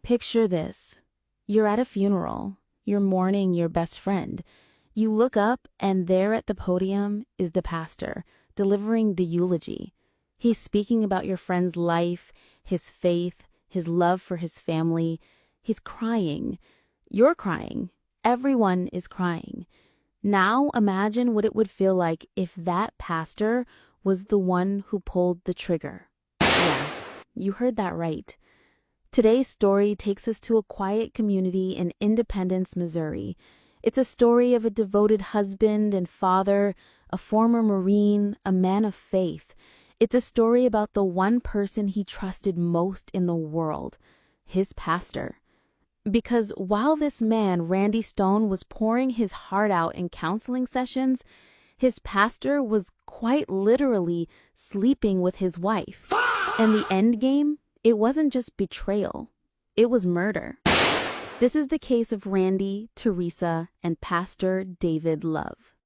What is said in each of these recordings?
Picture this. You're at a funeral. You're mourning your best friend. You look up, and there at the podium is the pastor, delivering the eulogy. He's speaking about your friend's life, his faith, his love for his family. He's crying. You're crying. Everyone is crying. Now imagine what it would feel like if that pastor was the one who pulled the trigger. Yeah, you heard that right. Today's story takes us to a quiet community in Independence, Missouri. It's a story of a devoted husband and father, a former Marine, a man of faith. It's a story about the one person he trusted most in the world, his pastor. Because while this man, Randy Stone, was pouring his heart out in counseling sessions, his pastor was quite literally sleeping with his wife. And the end game? It wasn't just betrayal. It was murder. This is the case of Randy, Teresa, and Pastor David Love.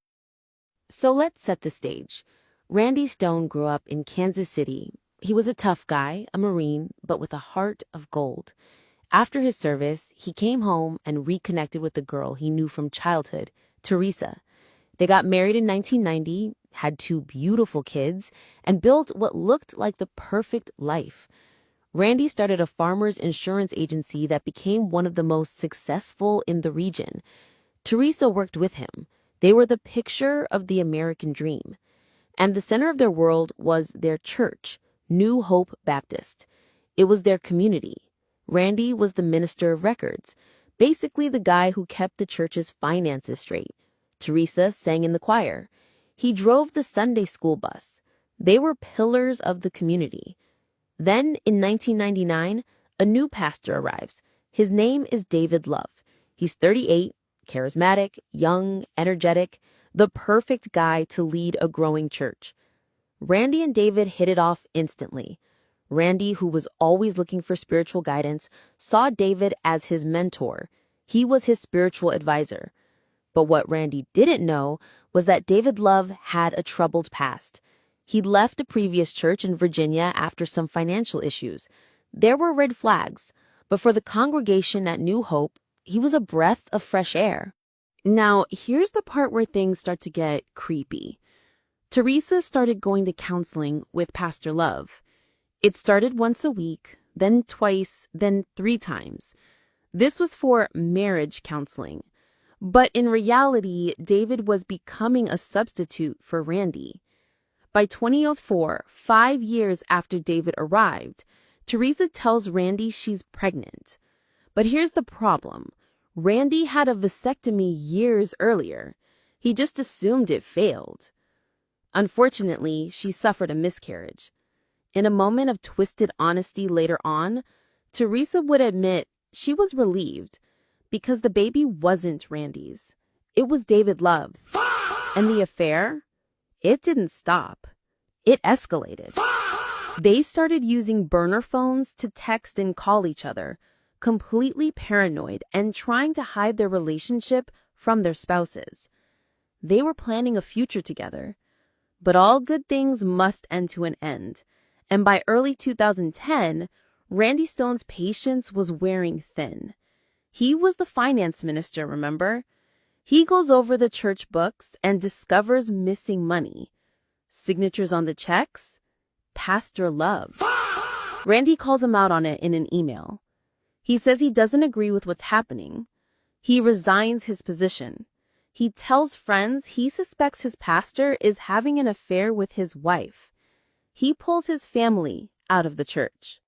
So let's set the stage. Randy Stone grew up in Kansas City. He was a tough guy, a Marine, but with a heart of gold. After his service, he came home and reconnected with the girl he knew from childhood, Teresa. They got married in 1990, had 2 beautiful kids, and built what looked like the perfect life. Randy started a farmer's insurance agency that became one of the most successful in the region. Teresa worked with him. They were the picture of the American dream. And the center of their world was their church, New Hope Baptist. It was their community. Randy was the minister of records, basically the guy who kept the church's finances straight. Teresa sang in the choir. He drove the Sunday school bus. They were pillars of the community. Then, in 1999, a new pastor arrives. His name is David Love. He's 38, charismatic, young, energetic, the perfect guy to lead a growing church. Randy and David hit it off instantly. Randy, who was always looking for spiritual guidance, saw David as his mentor. He was his spiritual advisor. But what Randy didn't know was that David Love had a troubled past. He'd left a previous church in Virginia after some financial issues. There were red flags, but for the congregation at New Hope, he was a breath of fresh air. Now, here's the part where things start to get creepy. Teresa started going to counseling with Pastor Love. It started once a week, then twice, then 3 times. This was for marriage counseling. But in reality, David was becoming a substitute for Randy. By 2004, 5 years after David arrived, Teresa tells Randy she's pregnant. But here's the problem. Randy had a vasectomy years earlier. He just assumed it failed. Unfortunately, she suffered a miscarriage. In a moment of twisted honesty later on, Teresa would admit she was relieved because the baby wasn't Randy's. It was David Love's. And the affair? It didn't stop. It escalated. They started using burner phones to text and call each other, completely paranoid and trying to hide their relationship from their spouses. They were planning a future together. But all good things must end to an end. And by early 2010, Randy Stone's patience was wearing thin. He was the finance minister, remember? He goes over the church books and discovers missing money. Signatures on the checks? Pastor Love. Randy calls him out on it in an email. He says he doesn't agree with what's happening. He resigns his position. He tells friends he suspects his pastor is having an affair with his wife. He pulls his family out of the church.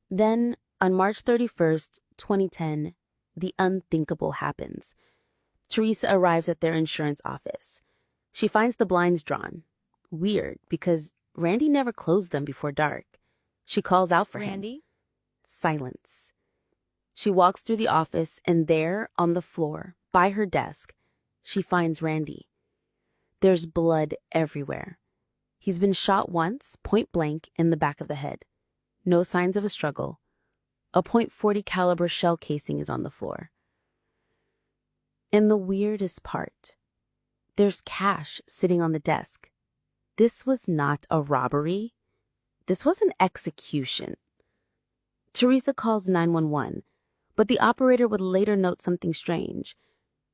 Then, on March 31st, 2010, the unthinkable happens. Teresa arrives at their insurance office. She finds the blinds drawn. Weird, because Randy never closed them before dark. She calls out for Randy? him. Silence. She walks through the office, and there, on the floor, by her desk, she finds Randy. There's blood everywhere. He's been shot once, point blank, in the back of the head. No signs of a struggle. A .40 caliber shell casing is on the floor. And the weirdest part, there's cash sitting on the desk. This was not a robbery. This was an execution. Teresa calls 911. But the operator would later note something strange.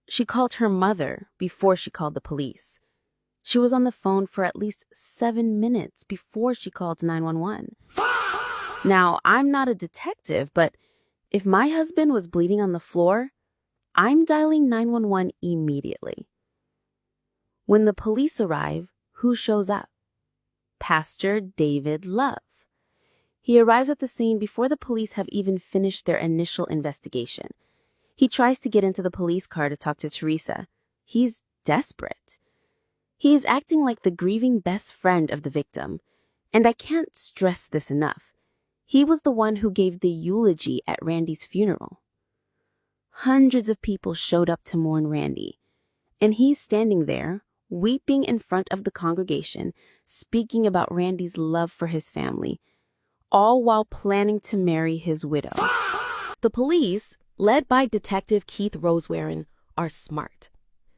She called her mother before she called the police. She was on the phone for at least 7 minutes before she called 911. Now, I'm not a detective, but if my husband was bleeding on the floor, I'm dialing 911 immediately. When the police arrive, who shows up? Pastor David Love. He arrives at the scene before the police have even finished their initial investigation. He tries to get into the police car to talk to Teresa. He's desperate. He is acting like the grieving best friend of the victim. And I can't stress this enough. He was the one who gave the eulogy at Randy's funeral. Hundreds of people showed up to mourn Randy. And he's standing there, weeping in front of the congregation, speaking about Randy's love for his family, all while planning to marry his widow. The police, led by Detective Keith Rosewarren, are smart.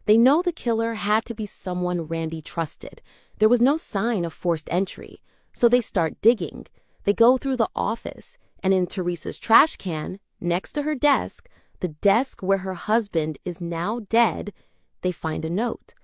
They know the killer had to be someone Randy trusted. There was no sign of forced entry, so they start digging. They go through the office, and in Teresa's trash can, next to her desk, the desk where her husband is now dead, they find a note.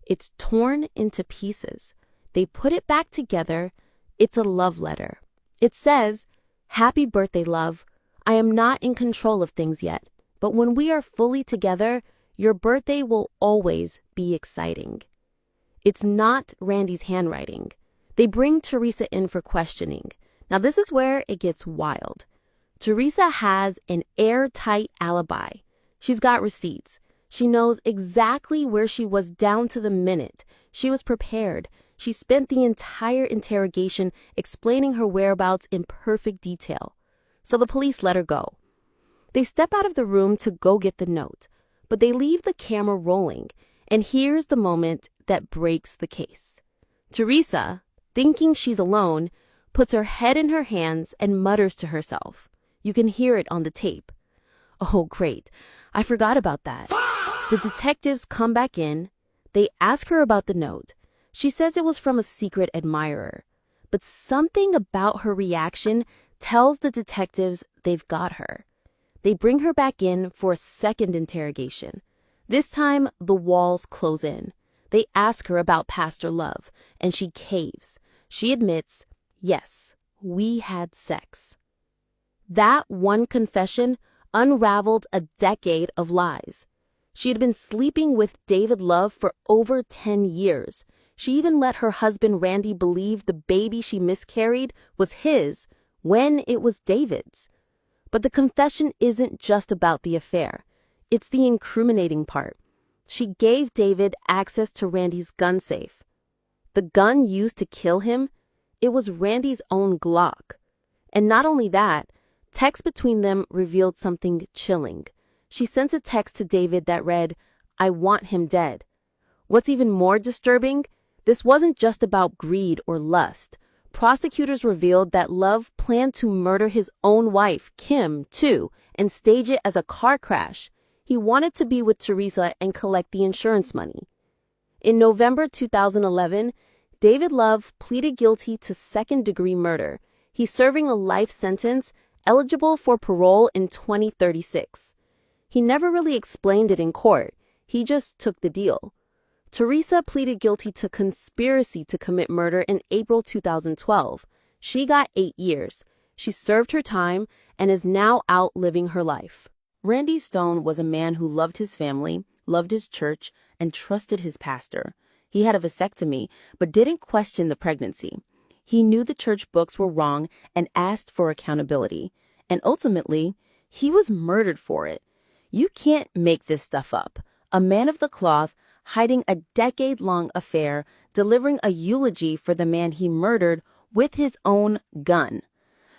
It's torn into pieces. They put it back together. It's a love letter. It says, "Happy birthday, love. I am not in control of things yet, but when we are fully together, your birthday will always be exciting." It's not Randy's handwriting. They bring Teresa in for questioning. Now this is where it gets wild. Teresa has an airtight alibi. She's got receipts. She knows exactly where she was down to the minute. She was prepared. She spent the entire interrogation explaining her whereabouts in perfect detail. So the police let her go. They step out of the room to go get the note, but they leave the camera rolling, and here's the moment that breaks the case. Teresa, thinking she's alone, puts her head in her hands and mutters to herself. You can hear it on the tape. Oh, great. I forgot about that. The detectives come back in. They ask her about the note. She says it was from a secret admirer. But something about her reaction tells the detectives they've got her. They bring her back in for a second interrogation. This time, the walls close in. They ask her about Pastor Love, and she caves. She admits, yes, we had sex. That one confession unraveled a decade of lies. She had been sleeping with David Love for over 10 years. She even let her husband Randy believe the baby she miscarried was his when it was David's. But the confession isn't just about the affair. It's the incriminating part. She gave David access to Randy's gun safe. The gun used to kill him, it was Randy's own Glock. And not only that, texts between them revealed something chilling. She sent a text to David that read, "I want him dead." What's even more disturbing, this wasn't just about greed or lust. Prosecutors revealed that Love planned to murder his own wife, Kim, too, and stage it as a car crash. He wanted to be with Teresa and collect the insurance money. In November 2011, David Love pleaded guilty to second-degree murder. He's serving a life sentence, eligible for parole in 2036. He never really explained it in court. He just took the deal. Teresa pleaded guilty to conspiracy to commit murder in April 2012. She got 8 years. She served her time and is now out living her life. Randy Stone was a man who loved his family, loved his church, and trusted his pastor. He had a vasectomy, but didn't question the pregnancy. He knew the church books were wrong and asked for accountability. And ultimately, he was murdered for it. You can't make this stuff up. A man of the cloth, hiding a decade-long affair, delivering a eulogy for the man he murdered with his own gun.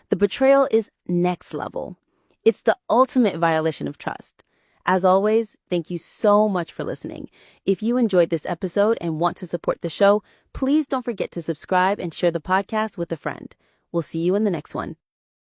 The betrayal is next level. It's the ultimate violation of trust. As always, thank you so much for listening. If you enjoyed this episode and want to support the show, please don't forget to subscribe and share the podcast with a friend. We'll see you in the next one.